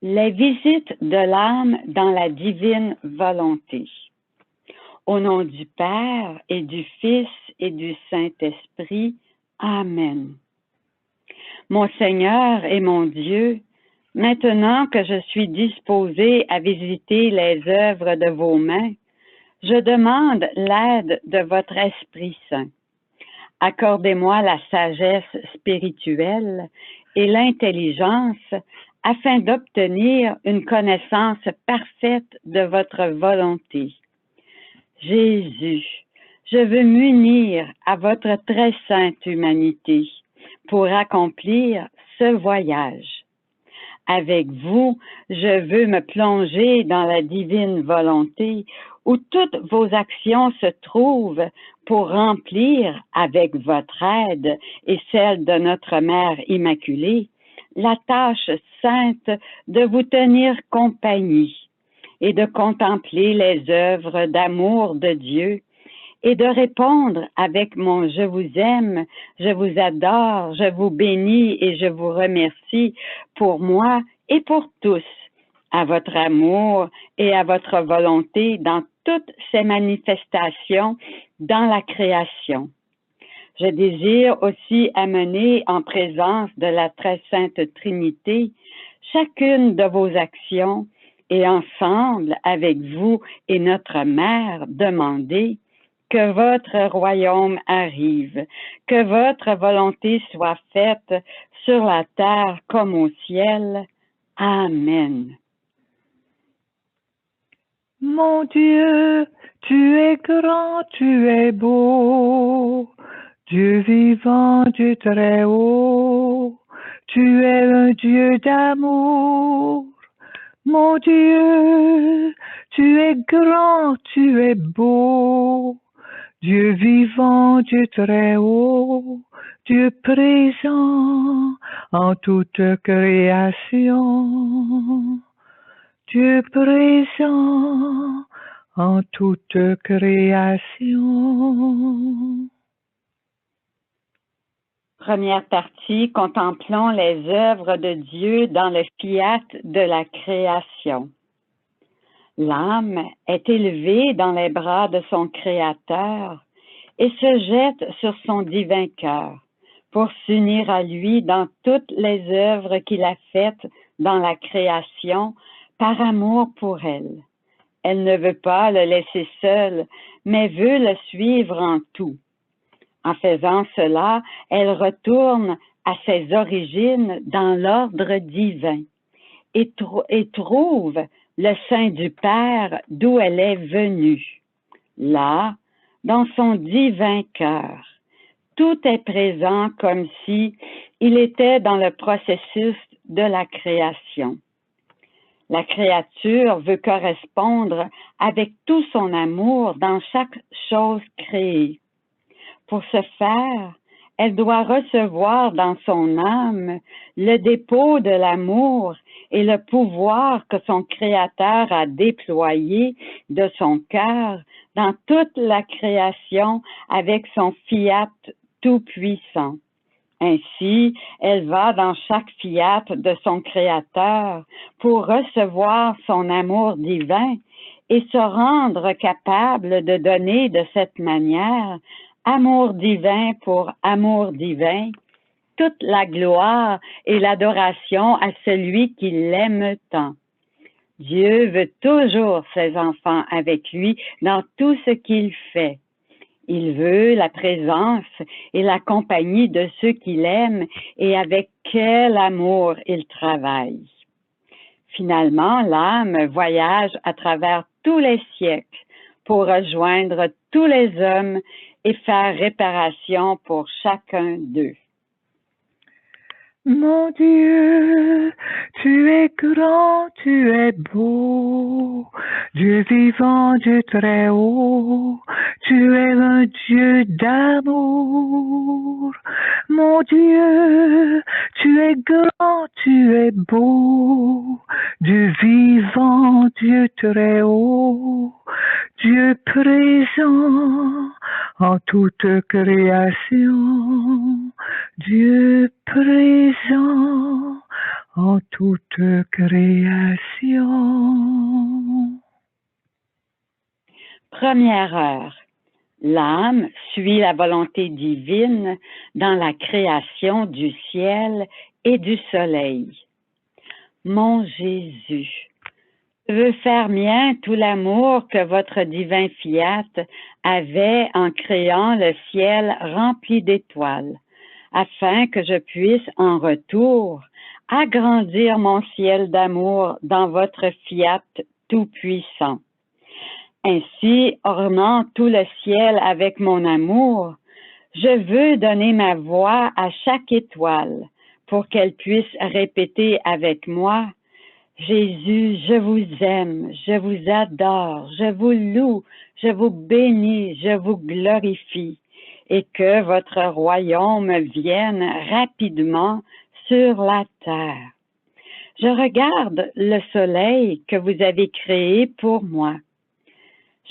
Les visites de l'âme dans la divine volonté. Au nom du Père et du Fils et du Saint-Esprit. Amen. Mon Seigneur et mon Dieu, maintenant que je suis disposé à visiter les œuvres de vos mains, je demande l'aide de votre Esprit Saint. Accordez-moi la sagesse spirituelle et l'intelligence afin d'obtenir une connaissance parfaite de votre volonté. Jésus, je veux m'unir à votre très sainte humanité pour accomplir ce voyage. Avec vous, je veux me plonger dans la divine volonté où toutes vos actions se trouvent pour remplir, avec votre aide et celle de notre Mère Immaculée, la tâche sainte de vous tenir compagnie et de contempler les œuvres d'amour de Dieu et de répondre avec mon « je vous aime »,« je vous adore »,« je vous bénis » et « je vous remercie » pour moi et pour tous, à votre amour et à votre volonté dans toutes ces manifestations dans la création. Je désire aussi amener en présence de la très sainte Trinité chacune de vos actions et ensemble avec vous et notre Mère demander que votre royaume arrive, que votre volonté soit faite sur la terre comme au ciel. Amen. Mon Dieu, tu es grand, tu es beau, Dieu vivant, Dieu très haut, tu es un Dieu d'amour. Mon Dieu, tu es grand, tu es beau, Dieu vivant, Dieu très haut, Dieu présent en toute création. Dieu présent en toute création. Première partie, contemplons les œuvres de Dieu dans le fiat de la création. L'âme est élevée dans les bras de son Créateur et se jette sur son divin cœur pour s'unir à lui dans toutes les œuvres qu'il a faites dans la création par amour pour elle. Elle ne veut pas le laisser seul, mais veut le suivre en tout. En faisant cela, elle retourne à ses origines dans l'ordre divin et trouve le sein du Père d'où elle est venue. Là, dans son divin cœur, tout est présent comme si il était dans le processus de la création. La créature veut correspondre avec tout son amour dans chaque chose créée. Pour ce faire, elle doit recevoir dans son âme le dépôt de l'amour et le pouvoir que son Créateur a déployé de son cœur dans toute la création avec son fiat tout-puissant. Ainsi, elle va dans chaque fiat de son Créateur pour recevoir son amour divin et se rendre capable de donner de cette manière amour divin pour amour divin, toute la gloire et l'adoration à celui qui l'aime tant. Dieu veut toujours ses enfants avec lui dans tout ce qu'il fait. Il veut la présence et la compagnie de ceux qu'il aime et avec quel amour il travaille. Finalement, l'âme voyage à travers tous les siècles pour rejoindre tous les hommes et faire réparation pour chacun d'eux. Mon Dieu, tu es grand, tu es beau, Dieu vivant, Dieu très haut, tu es un Dieu d'amour. Mon Dieu, tu es grand, tu es beau, Dieu vivant, Dieu très haut, Dieu présent en toute création, Dieu présent en dans toute création. Première heure. L'âme suit la volonté divine dans la création du ciel et du soleil. Mon Jésus, je veux faire mien tout l'amour que votre divin fiat avait en créant le ciel rempli d'étoiles, afin que je puisse en retour agrandir mon ciel d'amour dans votre fiat tout-puissant. Ainsi, ornant tout le ciel avec mon amour, je veux donner ma voix à chaque étoile pour qu'elle puisse répéter avec moi: Jésus, je vous aime, je vous adore, je vous loue, je vous bénis, je vous glorifie, et que votre royaume vienne rapidement sur la terre. Je regarde le soleil que vous avez créé pour moi.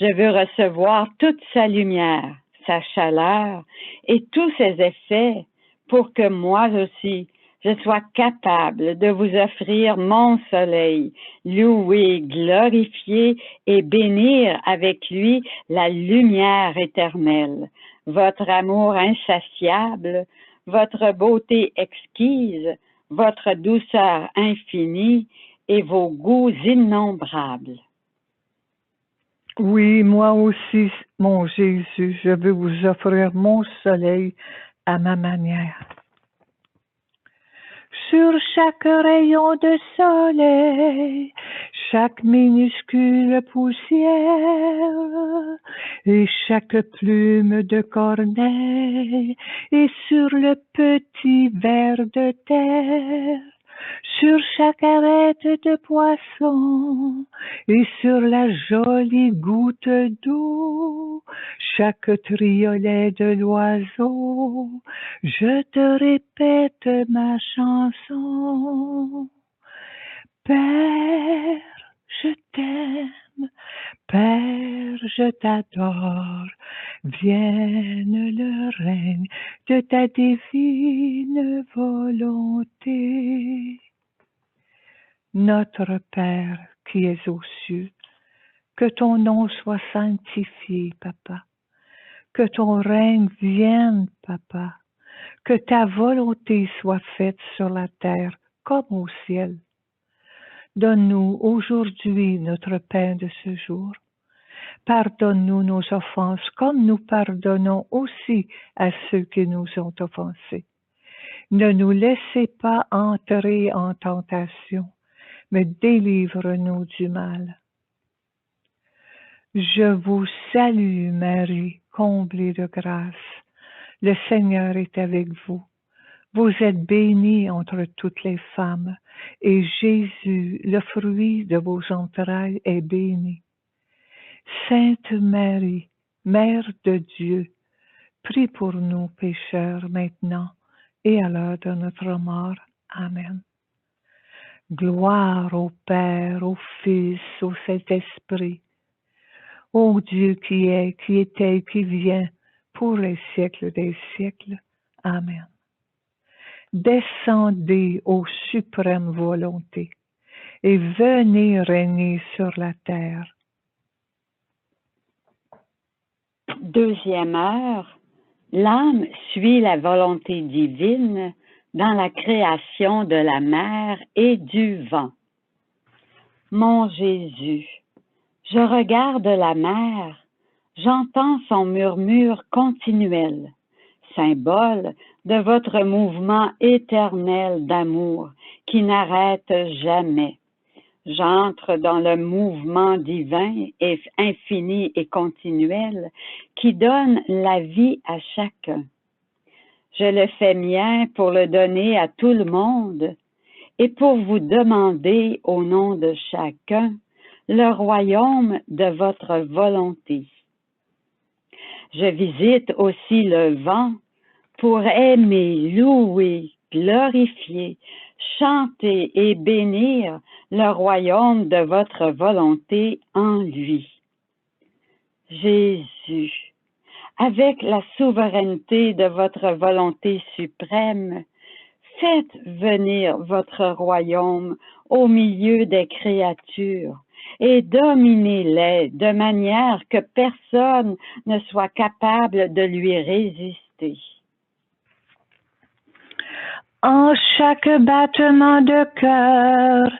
Je veux recevoir toute sa lumière, sa chaleur et tous ses effets pour que moi aussi, je sois capable de vous offrir mon soleil, louer, glorifier et bénir avec lui la lumière éternelle, votre amour insatiable, votre beauté exquise, votre douceur infinie et vos goûts innombrables. Oui, moi aussi, mon Jésus, je veux vous offrir mon soleil à ma manière. Sur chaque rayon de soleil, chaque minuscule poussière et chaque plume de corneille, et sur le petit ver de terre, sur chaque arête de poisson et sur la jolie goutte d'eau, chaque triolet de l'oiseau, je te répète ma chanson. Père, je t'aime, Père, je t'adore, vienne le règne de ta divine volonté. Notre Père qui es aux cieux, que ton nom soit sanctifié, Papa, que ton règne vienne, Papa, que ta volonté soit faite sur la terre comme au ciel. Donne-nous aujourd'hui notre pain de ce jour. Pardonne-nous nos offenses comme nous pardonnons aussi à ceux qui nous ont offensés. Ne nous laissez pas entrer en tentation, mais délivre-nous du mal. Je vous salue Marie, comblée de grâce. Le Seigneur est avec vous. Vous êtes bénie entre toutes les femmes, et Jésus, le fruit de vos entrailles, est béni. Sainte Marie, Mère de Dieu, prie pour nous pécheurs maintenant et à l'heure de notre mort. Amen. Gloire au Père, au Fils, au Saint-Esprit, ô Dieu qui est, qui était, qui vient, pour les siècles des siècles. Amen. Descendez aux suprêmes volontés et venez régner sur la terre. Deuxième heure, l'âme suit la volonté divine dans la création de la mer et du vent. Mon Jésus, je regarde la mer, j'entends son murmure continuel, symbole de votre mouvement éternel d'amour qui n'arrête jamais. J'entre dans le mouvement divin et infini et continuel qui donne la vie à chacun. Je le fais mien pour le donner à tout le monde et pour vous demander au nom de chacun le royaume de votre volonté. Je visite aussi le vent pour aimer, louer, glorifier, chanter et bénir le royaume de votre volonté en lui. Jésus, avec la souveraineté de votre volonté suprême, faites venir votre royaume au milieu des créatures et dominez-les de manière que personne ne soit capable de lui résister. En chaque battement de cœur,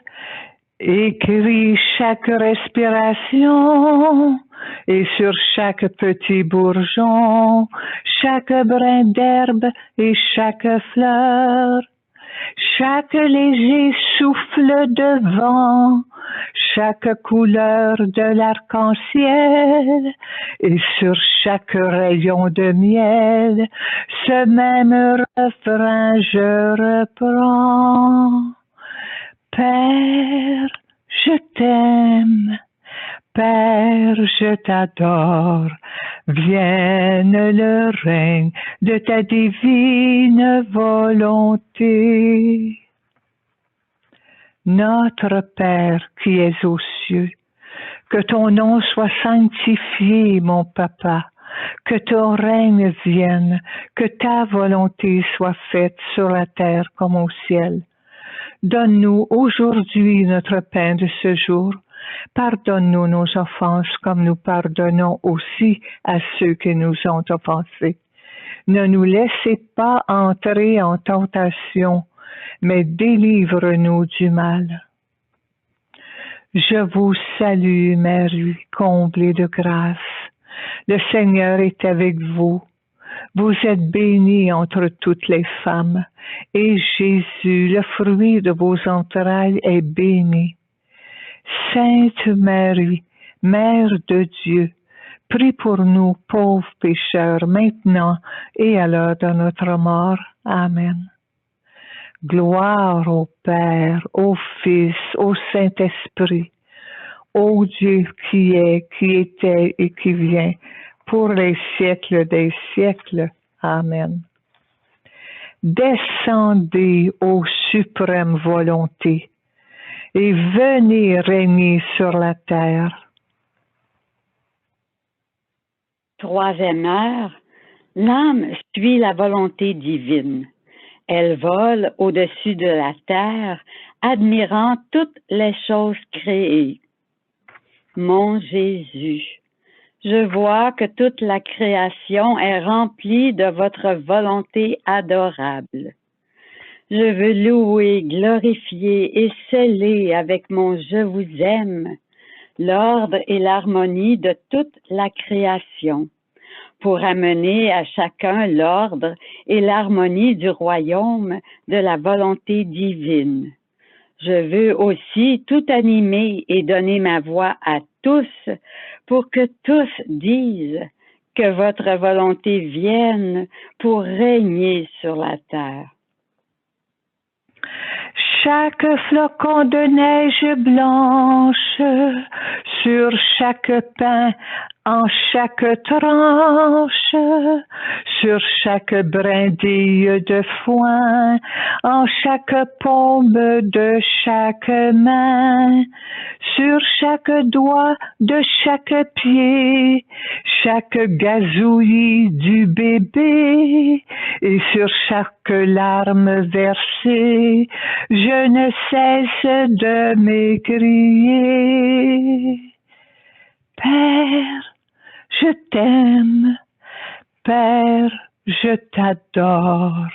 écris chaque respiration, et sur chaque petit bourgeon, chaque brin d'herbe et chaque fleur, chaque léger souffle de vent, chaque couleur de l'arc-en-ciel, et sur chaque rayon de miel, ce même refrain je reprends. Père, je t'aime, Père, je t'adore, vienne le règne de ta divine volonté. Notre Père qui es aux cieux, que ton nom soit sanctifié, mon Papa, que ton règne vienne, que ta volonté soit faite sur la terre comme au ciel. Donne-nous aujourd'hui notre pain de ce jour. Pardonne-nous nos offenses comme nous pardonnons aussi à ceux qui nous ont offensés. Ne nous laissez pas entrer en tentation, mais délivre-nous du mal. Je vous salue, Marie, comblée de grâce. Le Seigneur est avec vous. Vous êtes bénie entre toutes les femmes, et Jésus, le fruit de vos entrailles, est béni. Sainte Marie, Mère de Dieu, prie pour nous pauvres pécheurs, maintenant et à l'heure de notre mort. Amen. Gloire au Père, au Fils, au Saint-Esprit, ô Dieu qui est, qui était et qui vient, pour les siècles des siècles. Amen. Descendez ô suprême volonté, et venez régner sur la terre. Troisième heure, l'âme suit la volonté divine. Elle vole au-dessus de la terre, admirant toutes les choses créées. Mon Jésus, je vois que toute la création est remplie de votre volonté adorable. Je veux louer, glorifier et sceller avec mon « je vous aime » l'ordre et l'harmonie de toute la création, pour amener à chacun l'ordre et l'harmonie du royaume de la volonté divine. Je veux aussi tout animer et donner ma voix à tous pour que tous disent que votre volonté vienne pour régner sur la terre. Chaque flocon de neige blanche sur chaque pain, en chaque tranche, sur chaque brindille de foin, en chaque paume de chaque main, sur chaque doigt de chaque pied, chaque gazouillis du bébé, et sur chaque larme versée, je ne cesse de m'écrier. Père, je t'aime, Père, je t'adore,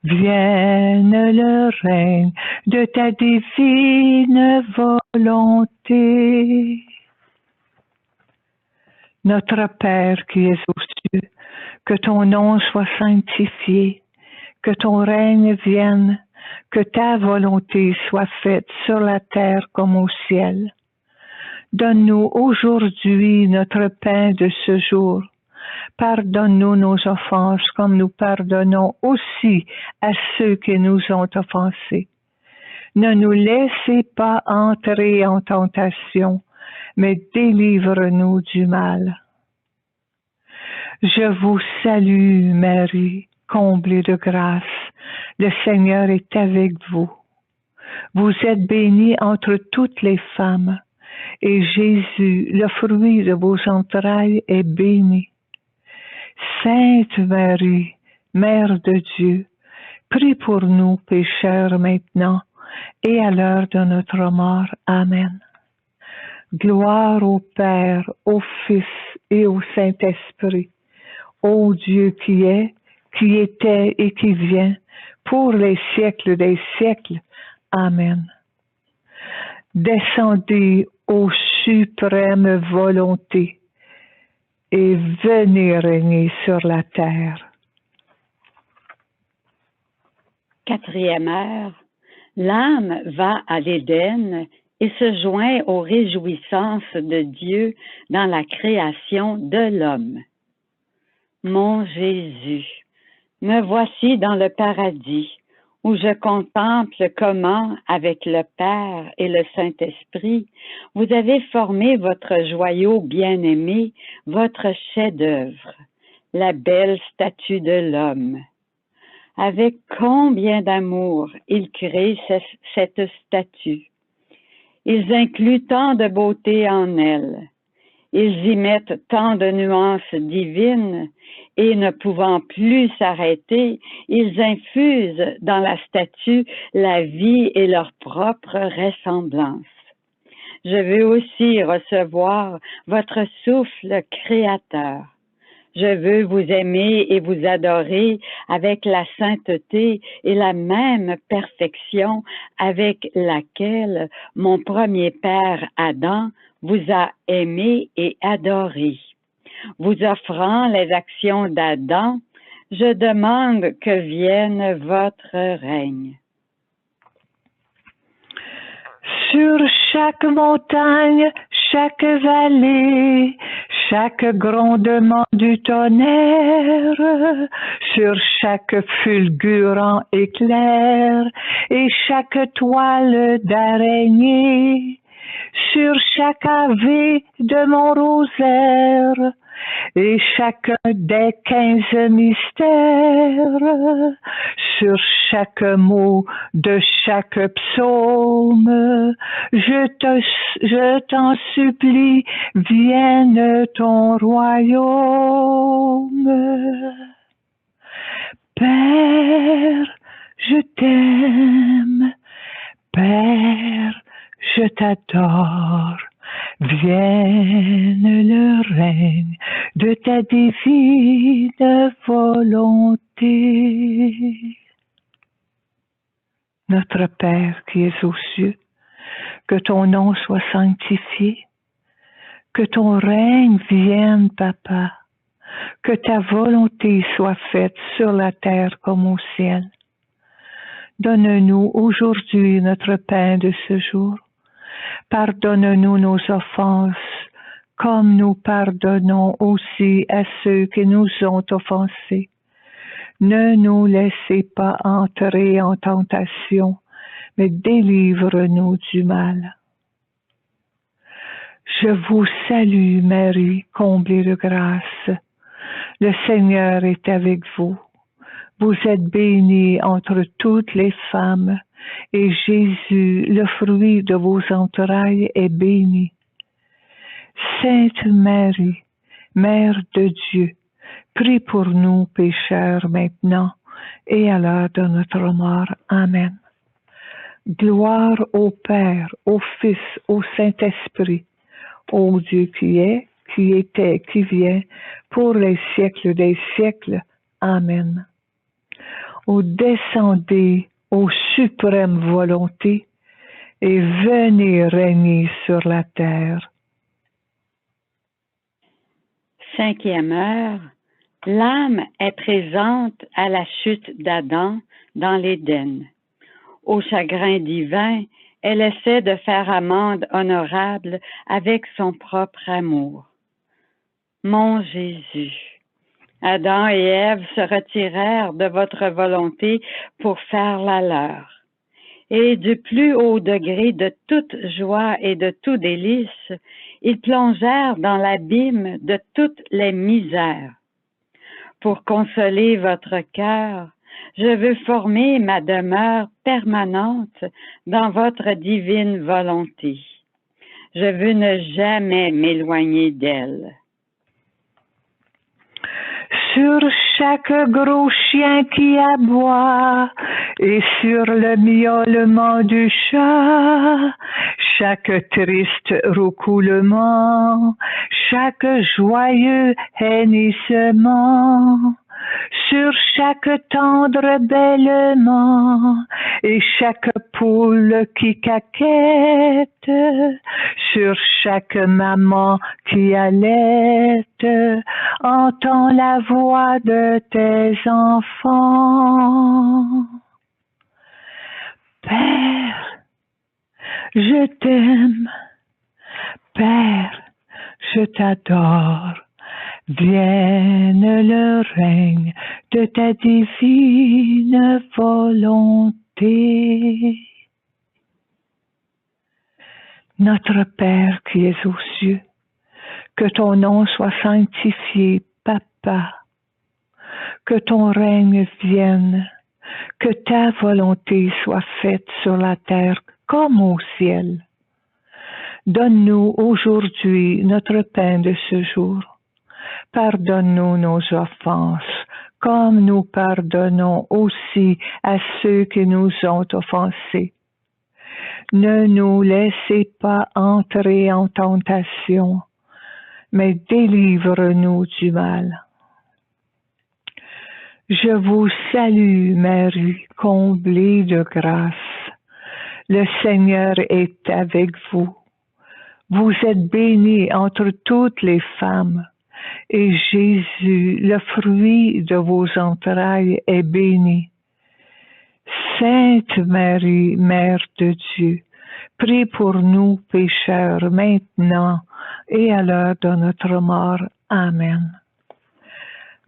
vienne le règne de ta divine volonté. Notre Père qui es aux cieux, que ton nom soit sanctifié, que ton règne vienne, que ta volonté soit faite sur la terre comme au ciel. Donne-nous aujourd'hui notre pain de ce jour. Pardonne-nous nos offenses comme nous pardonnons aussi à ceux qui nous ont offensés. Ne nous laissez pas entrer en tentation, mais délivre-nous du mal. Je vous salue, Marie, comblée de grâce. Le Seigneur est avec vous. Vous êtes bénie entre toutes les femmes, et Jésus, le fruit de vos entrailles, est béni. Sainte Marie, Mère de Dieu, Prie pour nous pécheurs maintenant et à l'heure de notre mort. Amen. Gloire au Père, au Fils et au Saint-Esprit, ô Dieu qui est, qui était et qui vient, pour les siècles des siècles. Amen. Descendez ô suprême volonté et venez régner sur la terre. Quatrième heure, l'âme va à l'Éden et se joint aux réjouissances de Dieu dans la création de l'homme. Mon Jésus, me voici dans le paradis, où je contemple comment, avec le Père et le Saint-Esprit, vous avez formé votre joyau bien-aimé, votre chef-d'œuvre, la belle statue de l'homme. Avec combien d'amour ils créent cette statue. Ils incluent tant de beauté en elle. Ils y mettent tant de nuances divines et ne pouvant plus s'arrêter, ils infusent dans la statue la vie et leur propre ressemblance. Je veux aussi recevoir votre souffle créateur. Je veux vous aimer et vous adorer avec la sainteté et la même perfection avec laquelle mon premier père Adam vous a aimé et adoré. Vous offrant les actions d'Adam, je demande que vienne votre règne. Sur chaque montagne, chaque vallée, chaque grondement du tonnerre, sur chaque fulgurant éclair et chaque toile d'araignée, sur chaque ave de mon rosaire, et chacun des 15 mystères, sur chaque mot de chaque psaume, je t'en supplie, vienne ton royaume. Père, je t'aime, Père, je t'adore. Vienne le règne de ta divine volonté. Notre Père qui es aux cieux, que ton nom soit sanctifié, que ton règne vienne, Papa, que ta volonté soit faite sur la terre comme au ciel. Donne-nous aujourd'hui notre pain de ce jour. Pardonne-nous nos offenses, comme nous pardonnons aussi à ceux qui nous ont offensés. Ne nous laissez pas entrer en tentation, mais délivre-nous du mal. Je vous salue, Marie, comblée de grâce. Le Seigneur est avec vous. Vous êtes bénie entre toutes les femmes, et Jésus, le fruit de vos entrailles, est béni. Sainte Marie, Mère de Dieu, prie pour nous pécheurs maintenant et à l'heure de notre mort. Amen. Gloire au Père, au Fils, au Saint-Esprit, ô Dieu qui est, qui était, qui vient, pour les siècles des siècles. Amen. Ô descendez aux suprêmes volontés et venez régner sur la terre. Cinquième heure, l'âme est présente à la chute d'Adam dans l'Éden. Au chagrin divin, elle essaie de faire amende honorable avec son propre amour. Mon Jésus, Adam et Ève se retirèrent de votre volonté pour faire la leur. Et du plus haut degré de toute joie et de tout délice, ils plongèrent dans l'abîme de toutes les misères. Pour consoler votre cœur, je veux former ma demeure permanente dans votre divine volonté. Je veux ne jamais m'éloigner d'elle. sur chaque gros chien qui aboie et sur le miaulement du chat, chaque triste roucoulement, chaque joyeux hennissement, sur chaque tendre bêlement et chaque poule qui caquette, sur chaque maman qui allaite, entends la voix de tes enfants. Père, je t'aime. Père, je t'adore. Vienne le règne de ta divine volonté. Notre Père qui es aux cieux, que ton nom soit sanctifié, Papa, que ton règne vienne, que ta volonté soit faite sur la terre comme au ciel. Donne-nous aujourd'hui notre pain de ce jour. Pardonne-nous nos offenses, comme nous pardonnons aussi à ceux qui nous ont offensés. Ne nous laissez pas entrer en tentation, mais délivre-nous du mal. Je vous salue, Marie, comblée de grâce. Le Seigneur est avec vous. Vous êtes bénie entre toutes les femmes, et Jésus, le fruit de vos entrailles, est béni. Sainte Marie, Mère de Dieu, prie pour nous pécheurs maintenant et à l'heure de notre mort. Amen.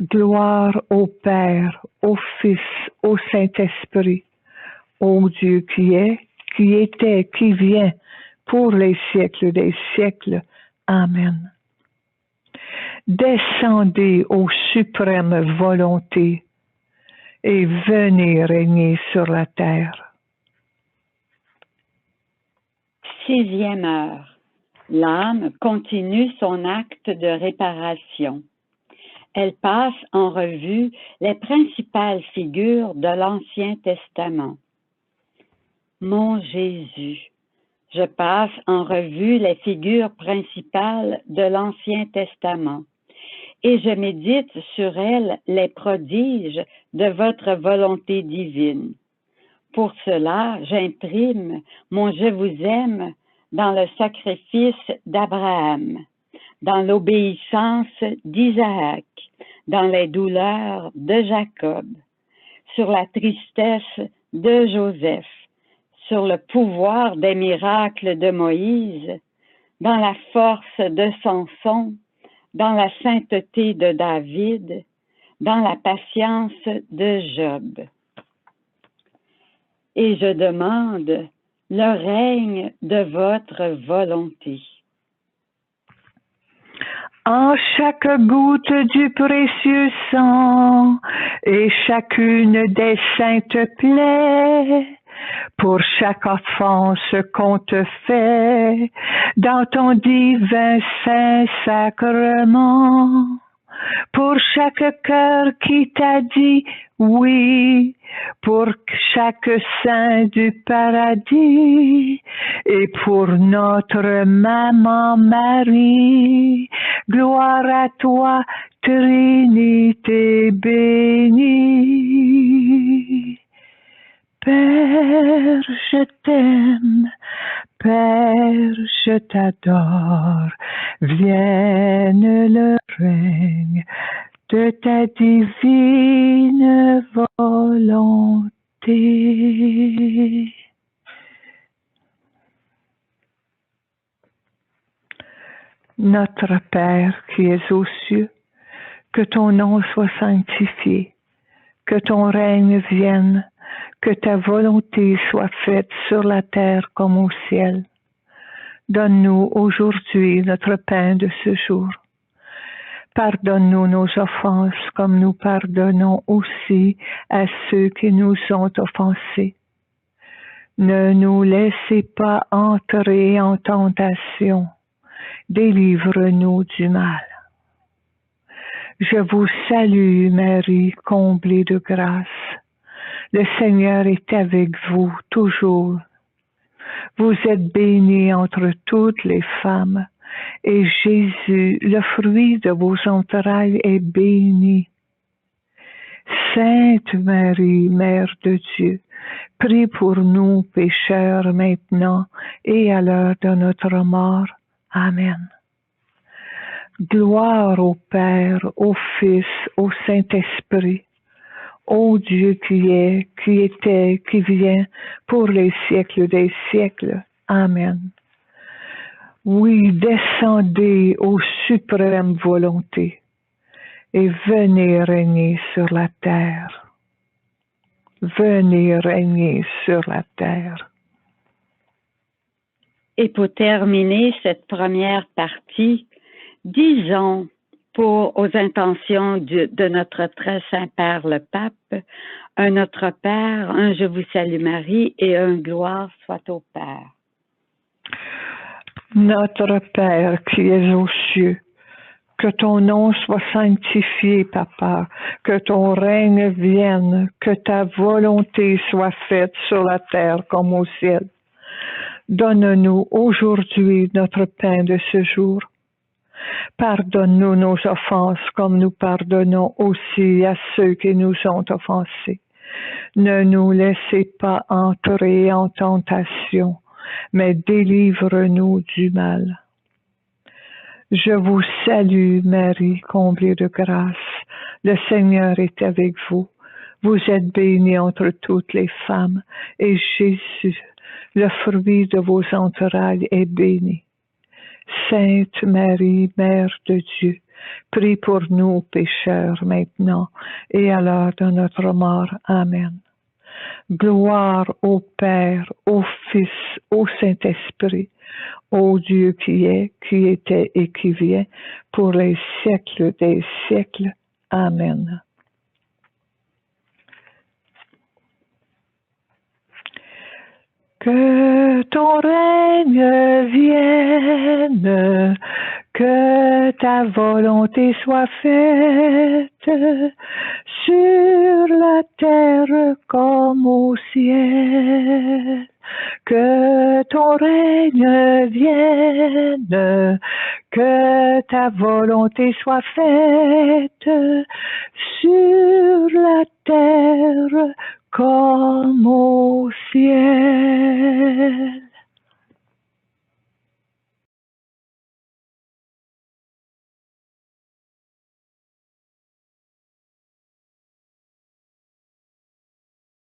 Gloire au Père, au Fils, au Saint-Esprit, ô Dieu qui est, qui était, qui vient, pour les siècles des siècles. Amen. Descendez aux suprêmes volontés et venez régner sur la terre. 6e heure. L'âme continue son acte de réparation. Elle passe en revue les principales figures de l'Ancien Testament. Mon Jésus, je passe en revue les figures principales de l'Ancien Testament et je médite sur elles les prodiges de votre volonté divine. Pour cela, j'imprime mon « Je vous aime » dans le sacrifice d'Abraham, dans l'obéissance d'Isaac, dans les douleurs de Jacob, sur la tristesse de Joseph, sur le pouvoir des miracles de Moïse, dans la force de Samson, dans la sainteté de David, dans la patience de Job. Et je demande le règne de votre volonté. En chaque goutte du précieux sang et chacune des saintes plaies, pour chaque offense qu'on te fait dans ton divin saint sacrement, pour chaque cœur qui t'a dit oui, pour chaque saint du paradis et pour notre maman Marie, gloire à toi, Trinité bénie. Père, je t'aime, Père, je t'adore, vienne le règne de ta divine volonté. Notre Père qui es aux cieux, que ton nom soit sanctifié, que ton règne vienne, que ta volonté soit faite sur la terre comme au ciel. Donne-nous aujourd'hui notre pain de ce jour. Pardonne-nous nos offenses comme nous pardonnons aussi à ceux qui nous ont offensés. Ne nous laissez pas entrer en tentation. Délivre-nous du mal. Je vous salue, Marie, comblée de grâce. Le Seigneur est avec vous toujours. Vous êtes bénie entre toutes les femmes, et Jésus, le fruit de vos entrailles, est béni. Sainte Marie, Mère de Dieu, prie pour nous pécheurs maintenant et à l'heure de notre mort. Amen. Gloire au Père, au Fils, au Saint-Esprit, ô Dieu qui est, qui était, qui vient, pour les siècles des siècles. Amen. Oui, descendez aux suprêmes volontés et venez régner sur la terre. Venez régner sur la terre. Et pour terminer cette première partie, disons aux intentions de notre très saint Père le Pape, un Notre Père, un Je vous salue Marie et un Gloire soit au Père. Notre Père qui es aux cieux, que ton nom soit sanctifié, Papa, que ton règne vienne, que ta volonté soit faite sur la terre comme au ciel. Donne-nous aujourd'hui notre pain de ce jour. Pardonne-nous nos offenses comme nous pardonnons aussi à ceux qui nous ont offensés. Ne nous laissez pas entrer en tentation, mais délivre-nous du mal. Je vous salue, Marie, comblée de grâce. Le Seigneur est avec vous. Vous êtes bénie entre toutes les femmes, et Jésus, le fruit de vos entrailles, est béni. Sainte Marie, Mère de Dieu, prie pour nous pécheurs maintenant et à l'heure de notre mort. Amen. Gloire au Père, au Fils, au Saint-Esprit, ô Dieu qui est, qui était et qui vient, pour les siècles des siècles. Amen. Que ton règne vienne, que ta volonté soit faite sur la terre comme au ciel. Que ton règne vienne, que ta volonté soit faite sur la terre comme au ciel.